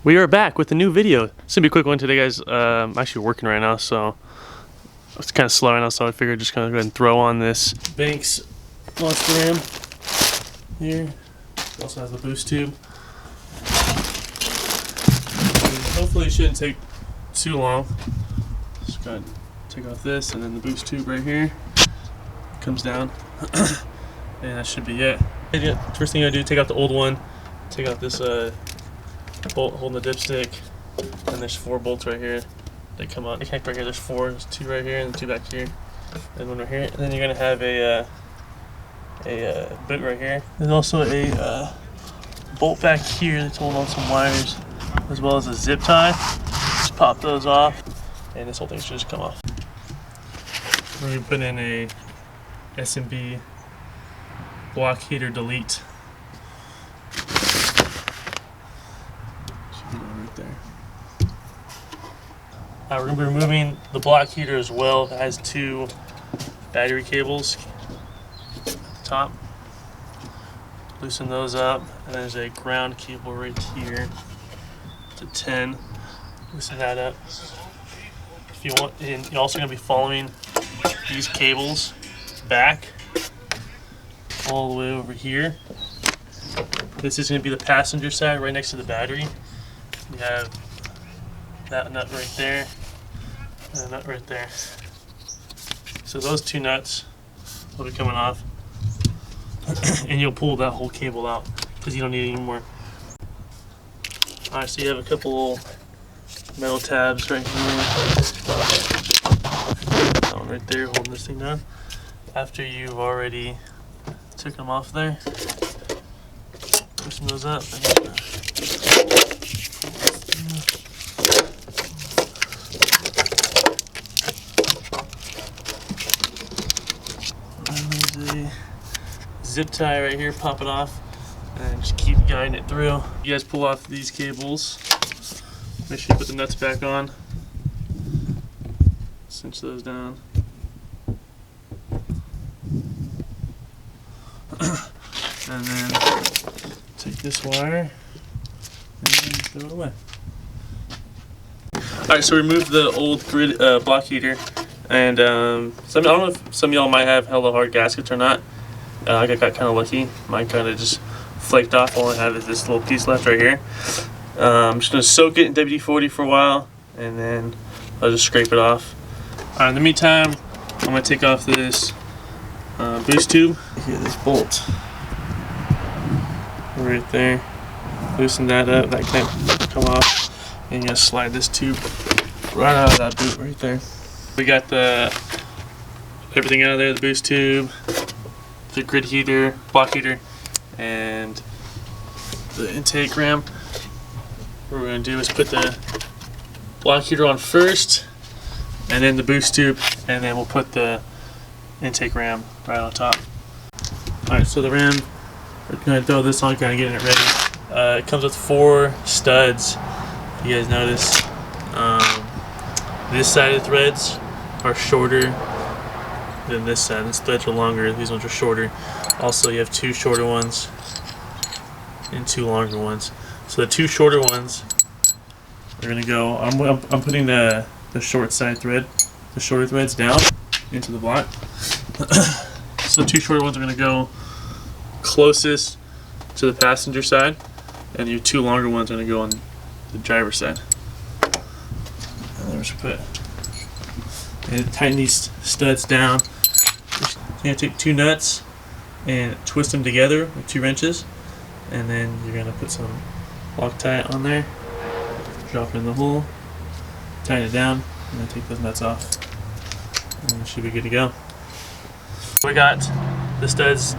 We are back with a new video. It's gonna be a quick one today, guys. I'm actually working right now, so it's kind of slow right now, so I figured just kind of go ahead and throw on this Banks Monster Ram here. It also has the boost tube. Hopefully it shouldn't take too long. Just go ahead and take off this, and then the boost tube right here comes down. And that should be it. First thing I do, take out the old one, take out this bolt holding the dipstick, and there's 4 bolts right here. They come out. They connect right here. There's 4. There's 2 right here and 2 back here, and 1 right here. And then you're gonna have a boot right here. There's also a bolt back here that's holding on some wires, as well as a zip tie. Just pop those off, and this whole thing should just come off. We're gonna put in a SMB block heater delete. Right there. We're going to be removing the block heater as well. It has 2 battery cables at the top. Loosen those up, and there's a ground cable right here. It's a 10. Loosen that up. If you want, and you're also going to be following these cables back all the way over here. This is going to be the passenger side right next to the battery. You have that nut right there and a nut right there. So those 2 nuts will be coming off, and you'll pull that whole cable out because you don't need any more. Alright, so you have a couple metal tabs right here. That one right there holding this thing down. After you've already took them off there, loosen those up. There's a zip tie right here, pop it off, and just keep guiding it through. You guys pull off these cables, make sure you put the nuts back on, cinch those down. And then take this wire and then throw it away. Alright, so remove the old grid block heater, and I don't know if some of y'all might have hella hard gaskets or not. I got kind of lucky. Mine kind of just flaked off. All I have is this little piece left right here. I'm just going to soak it in WD-40 for a while, and then I'll just scrape it off. Alright, in the meantime, I'm going to take off this boost tube. Here, this bolt right there. Loosen that up. That can't come off. And you're gonna slide this tube right out of that boot right there. We got everything out of there: the boost tube, the grid heater, block heater, and the intake ram. What we're gonna do is put the block heater on first, and then the boost tube, and then we'll put the intake ram right on top. Alright, so the ram, we're going to throw this on, kind of getting it ready. It comes with 4 studs. If you guys notice, this side of the threads are shorter than this side. These threads are longer, these ones are shorter. Also, you have 2 shorter ones and 2 longer ones. So the 2 shorter ones are going to go, I'm putting the short side thread, the shorter threads down into the block. So the 2 shorter ones are going to go closest to the passenger side, and your 2 longer ones are going to go on the driver's side. And then we should tighten these studs down. You're going to take 2 nuts and twist them together with 2 wrenches, and then you're going to put some Loctite on there, drop it in the hole, tighten it down, and then take those nuts off, and it should be good to go. We got the studs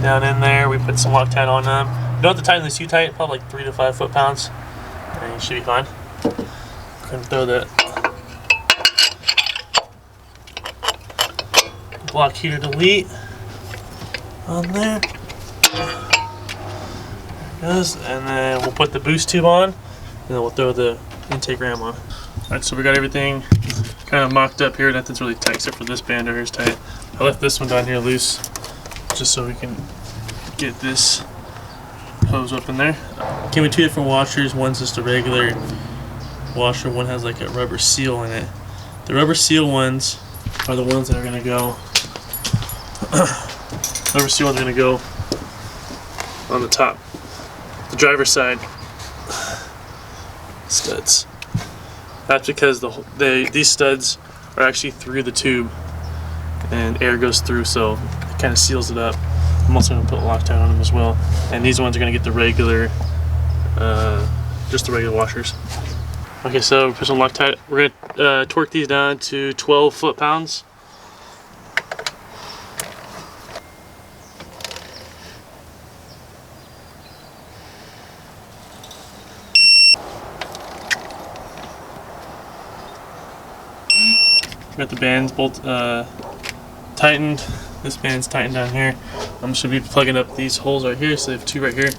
down in there. We put some Loctite on them. You don't have to tighten this too tight, probably like 3 to 5 foot-pounds, and you should be fine. We're going to throw the block heater delete on there. There it goes. And then we'll put the boost tube on, and then we'll throw the intake ram on. Alright, so we got everything kind of mocked up here. Nothing's really tight except for this band over here is tight. I left this one down here loose just so we can get this hose up in there. Came with 2 different washers. One's just a regular washer, one has like a rubber seal in it. The rubber seal ones are the ones that are gonna go rubber seal ones are gonna go on the top, the driver's side studs. That's because these studs are actually through the tube and air goes through, so it kind of seals it up. I'm also gonna put Loctite on them as well, and these ones are gonna get the regular just the regular washers. Okay, so put some Loctite. We're gonna torque these down to 12 foot-pounds. Got the bands bolt tightened. This band's tightened down here. I'm just gonna be plugging up these holes right here. So they have 2 right here.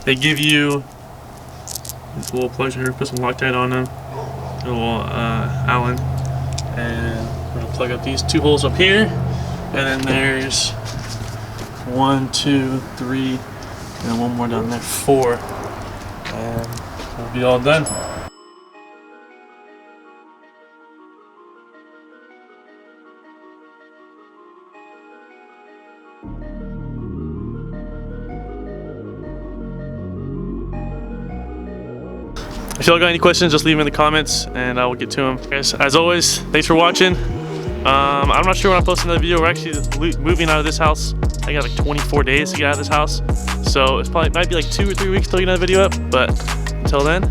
They give you these little plugs here. Put some Loctite on them. A little Allen, and we're gonna plug up these 2 holes up here, and then there's 1, 2, 3, and then 1 more down there, 4, and we'll be all done. If y'all got any questions, just leave them in the comments and I will get to them. Guys, as always, thanks for watching. I'm not sure when I'm posting another video. We're actually moving out of this house. I got like 24 days to get out of this house. So it's probably might be like 2 or 3 weeks till we get another video up, but until then.